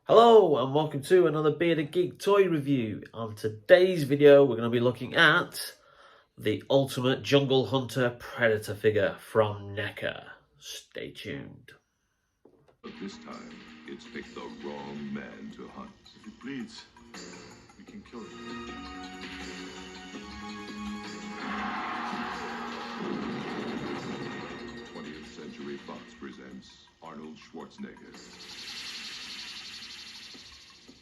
Hello and welcome to another Bearded Geek toy review. On today's video we're going to be looking at the Ultimate Jungle Hunter Predator figure from NECA. Stay tuned. But this time, it's picked the wrong man to hunt. If it bleeds, we can kill it. 20th Century Fox presents Arnold Schwarzenegger.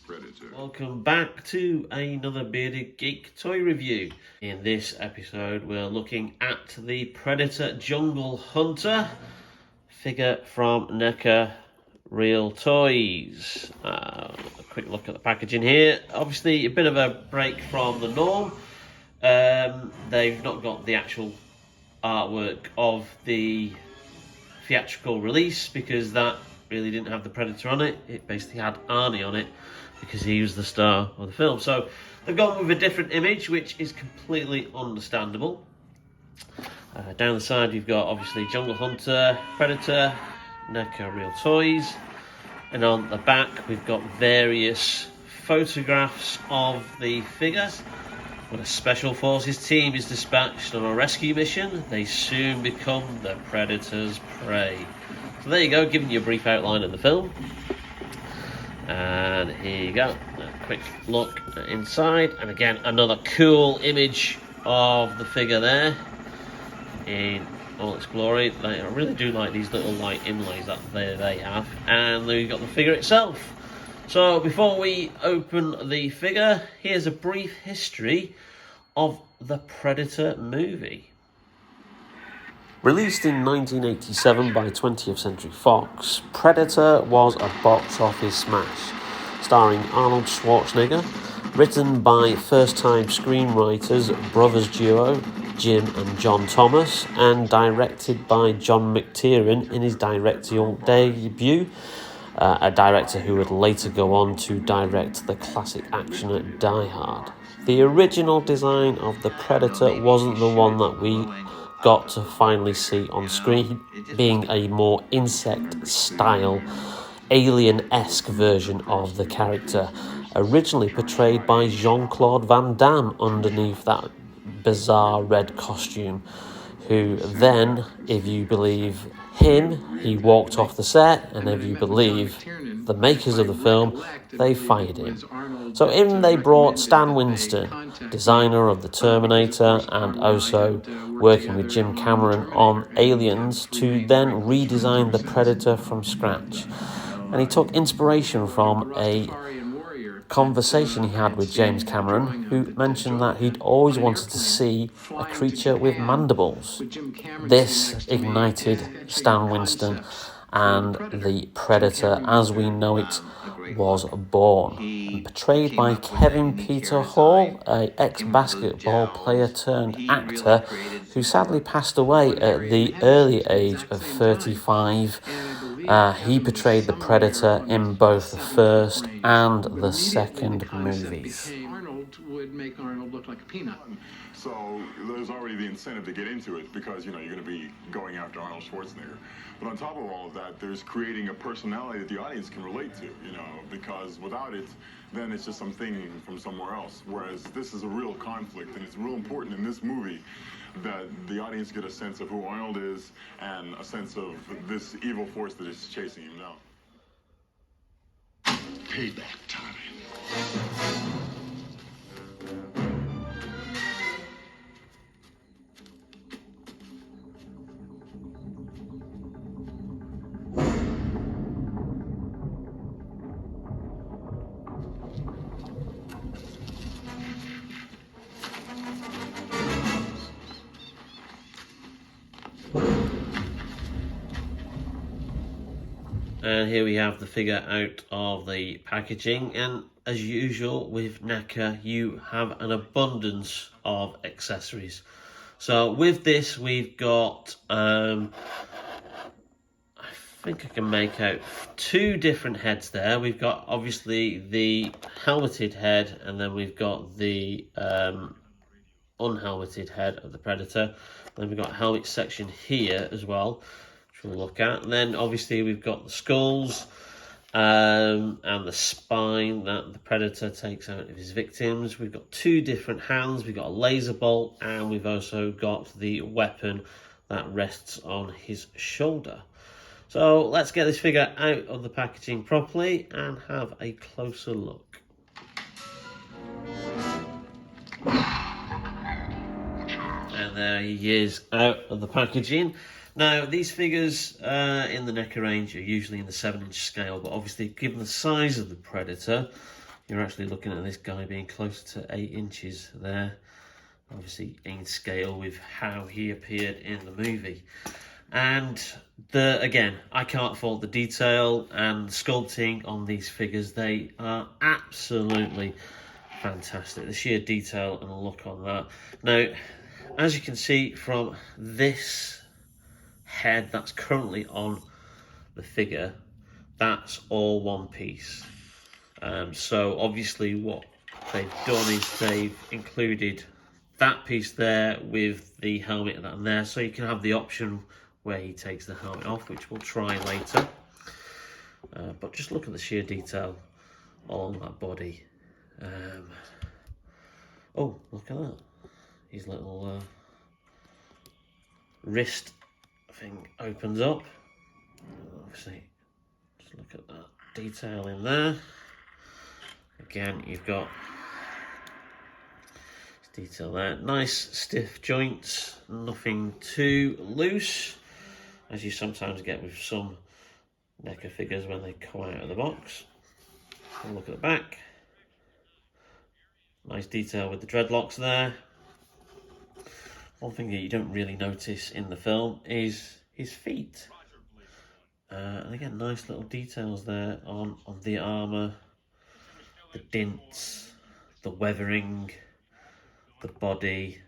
Predator. Welcome back to another Bearded Geek toy review. In this episode we're looking at the Predator Jungle Hunter figure from NECA Real Toys. A quick look at the packaging here. Obviously a bit of a break from the norm. They've not got the actual artwork of the theatrical release because that really didn't have the Predator on it. It basically had Arnie on it because he was the star of the film. So they've gone with a different image, which is completely understandable. Down the side you've got obviously Jungle Hunter, Predator, NECA Real Toys, and on the back we've got various photographs of the figure. When a Special Forces team is dispatched on a rescue mission, they soon become the Predator's prey. So there you go, giving you a brief outline of the film. And here you go, a quick look inside, and again another cool image of the figure there in all its glory. I really do like these little light inlays that they have, and then you've got the figure itself. So before we open the figure, here's a brief history of the Predator movie. Released in 1987 by 20th Century Fox, Predator was a box office smash, starring Arnold Schwarzenegger, written by first-time screenwriters brothers duo Jim and John Thomas, and directed by John McTiernan in his directorial debut, a director who would later go on to direct the classic action Die Hard. The original design of the Predator wasn't the one that we got to finally see on screen, being a more insect-style, alien-esque version of the character, originally portrayed by Jean-Claude Van Damme underneath that bizarre red costume, who then, if you believe him, he walked off the set, and if you believe the makers of the film, they fired him. So in they brought Stan Winston, designer of the Terminator and also working with Jim Cameron on Aliens, to then redesign the Predator from scratch. And he took inspiration from a conversation he had with James Cameron, who mentioned that he'd always wanted to see a creature with mandibles. This ignited Stan Winston, and the Predator as we know it was born. And portrayed by Kevin Peter Hall, an ex-basketball player turned actor who sadly passed away at the early age of 35. He portrayed the Predator in both the first and the second movies. Arnold would make Arnold look like a peanut. So there's already the incentive to get into it because, you're going to be going after Arnold Schwarzenegger. But on top of all of that, there's creating a personality that the audience can relate to, because without it, then it's just something from somewhere else. Whereas this is a real conflict, and it's real important in this movie that the audience get a sense of who Arnold is and a sense of this evil force that is chasing him now. Payback time. And here we have the figure out of the packaging, and as usual with NECA you have an abundance of accessories. So with this we've got I think I can make out two different heads there. We've got obviously the helmeted head, and then we've got the unhelmeted head of the Predator. Then we've got a helmet section here as well, which we'll look at. And then obviously we've got the skulls, and the spine that the Predator takes out of his victims. We've got two different hands. We've got a laser bolt, and we've also got the weapon that rests on his shoulder. So let's get this figure out of the packaging properly and have a closer look. And there he is out of the packaging. Now, these figures in the NECA range are usually in the 7-inch scale, but obviously, given the size of the Predator, you're actually looking at this guy being closer to 8 inches there. Obviously, in scale with how he appeared in the movie. And again, I can't fault the detail and sculpting on these figures. They are absolutely fantastic. The sheer detail and look on that. Now, as you can see from this head that's currently on the figure, that's all one piece. So obviously what they've done is they've included that piece there with the helmet and there, so you can have the option where he takes the helmet off, which we'll try later. But just look at the sheer detail on that body. Oh, look at that. His little wrist thing opens up. Obviously, just look at that detail in there. Again, you've got detail there. Nice stiff joints, nothing too loose, as you sometimes get with some NECA figures when they come out of the box. And look at the back. Nice detail with the dreadlocks there. One thing that you don't really notice in the film is his feet. And again, nice little details there on the armour, the dints, the weathering, the body,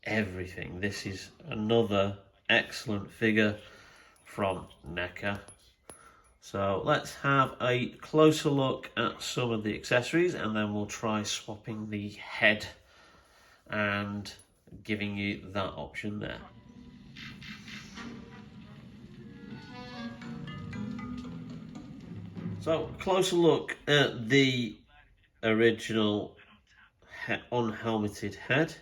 everything. This is another excellent figure from NECA. So let's have a closer look at some of the accessories, and then we'll try swapping the head and giving you that option there. So, closer look at the original unhelmeted head,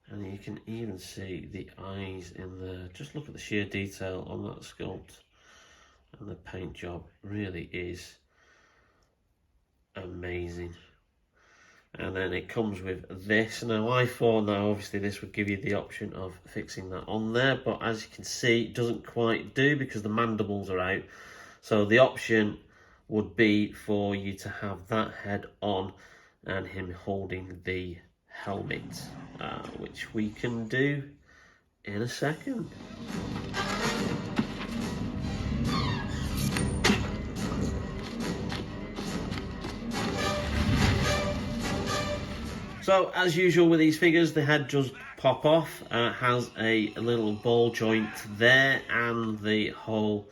and you can even see the eyes in there. Just look at the sheer detail on that sculpt, and the paint job really is amazing. And then it comes with this. Now, I thought now obviously this would give you the option of fixing that on there, but as you can see, it doesn't quite do because the mandibles are out. So the option would be for you to have that head on and him holding the helmet, which we can do in a second. So, as usual with these figures, the head does pop off, has a little ball joint there and the hole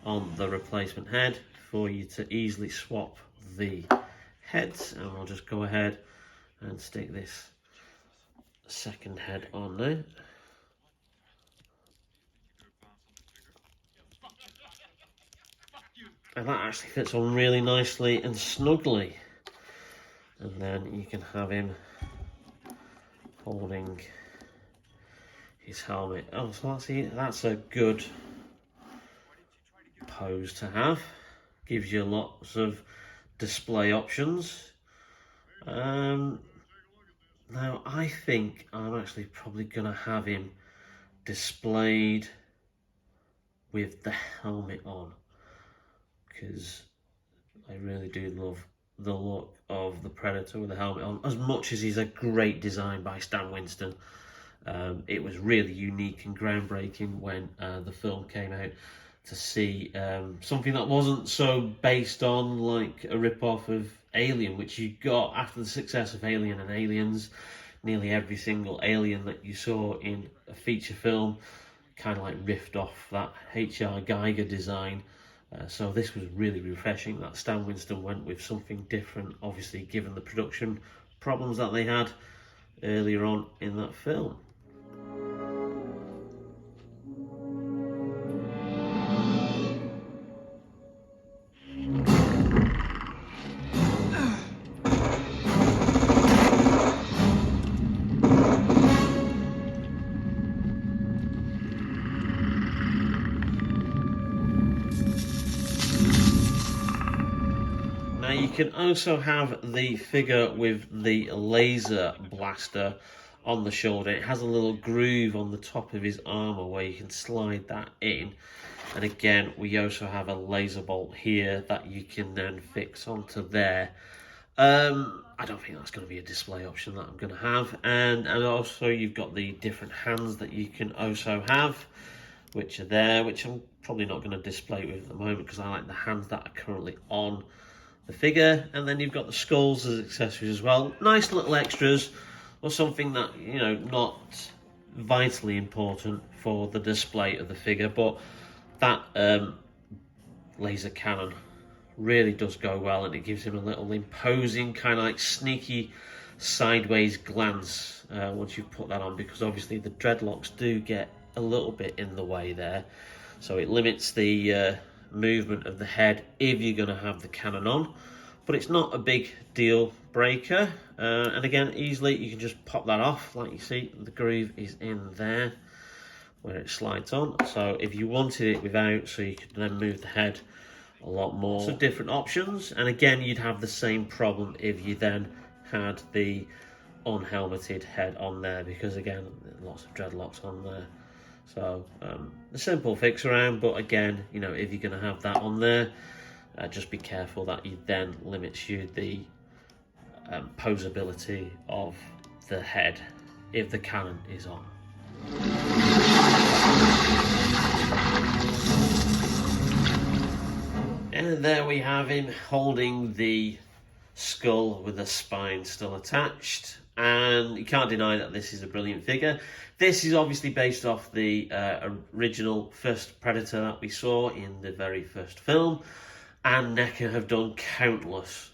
on the replacement head for you to easily swap the heads. And we'll just go ahead and stick this second head on now. And that actually fits on really nicely and snugly. And then you can have him holding his helmet. Oh, so that's a good pose to have. Gives you lots of display options. Now, I think I'm actually probably going to have him displayed with the helmet on, because I really do love the look of the Predator with the helmet on. As much as he's a great design by Stan Winston, it was really unique and groundbreaking when the film came out, to see something that wasn't so based on like a rip-off of Alien, which you got after the success of Alien and Aliens. Nearly every single Alien that you saw in a feature film kind of like riffed off that H.R. Giger design. So this was really refreshing that Stan Winston went with something different, obviously given the production problems that they had earlier on in that film. Now you can also have the figure with the laser blaster on the shoulder. It has a little groove on the top of his armor where you can slide that in. And again, we also have a laser bolt here that you can then fix onto there. I don't think that's going to be a display option that I'm going to have. And also you've got the different hands that you can also have, which are there, which I'm probably not going to display with at the moment because I like the hands that are currently on the figure. And then you've got the skulls as accessories as well. Nice little extras, or something that, you know, not vitally important for the display of the figure, but that laser cannon really does go well, and it gives him a little imposing kind of like sneaky sideways glance once you put that on, because obviously the dreadlocks do get a little bit in the way there, so it limits the movement of the head if you're going to have the cannon on, but it's not a big deal breaker. And again, easily you can just pop that off. Like you see, the groove is in there where it slides on, so if you wanted it without, so you could then move the head a lot more. So different options, and again you'd have the same problem if you then had the unhelmeted head on there, because again lots of dreadlocks on there. So a simple fix around, but again, you know, if you're going to have that on there, just be careful that you then limits you the posability of the head if the cannon is on. And there we have him holding the skull with the spine still attached, and you can't deny that this is a brilliant figure. This is obviously based off the original first Predator that we saw in the very first film, and NECA have done countless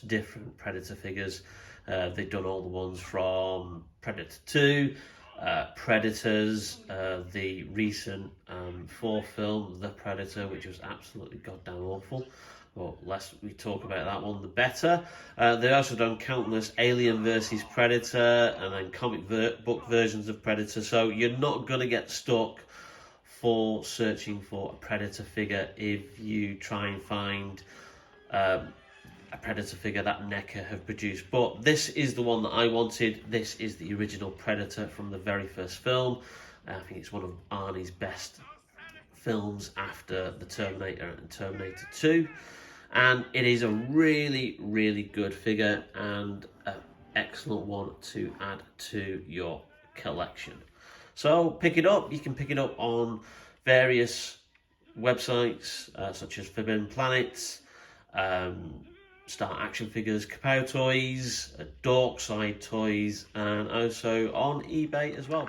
different Predator figures. They've done all the ones from Predator 2, Predators, the recent fourth film, The Predator, which was absolutely goddamn awful. Well, less we talk about that one, the better. They've also done countless Alien versus Predator, and then comic book versions of Predator. So you're not going to get stuck for searching for a Predator figure if you try and find a Predator figure that NECA have produced. But this is the one that I wanted. This is the original Predator from the very first film. I think it's one of Arnie's best films after the Terminator and Terminator 2. And it is a really good figure, and an excellent one to add to your collection. So pick it up. You can pick it up on various websites such as Forbidden Planet, Star Action Figures, Kapow Toys, Dorkside Toys, and also on eBay as well.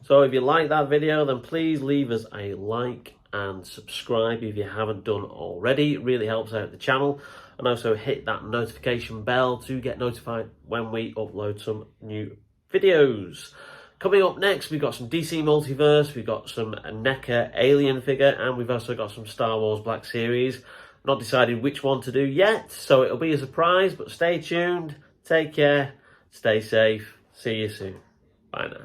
So if you like that video, then please leave us a like and subscribe if you haven't done already. It really helps out the channel. And also hit that notification bell to get notified when we upload some new videos. Coming up next, we've got some DC Multiverse, we've got some NECA Alien figure, and we've also got some Star Wars Black Series. Not decided which one to do yet, so it'll be a surprise, but stay tuned, take care, stay safe, see you soon. Bye now.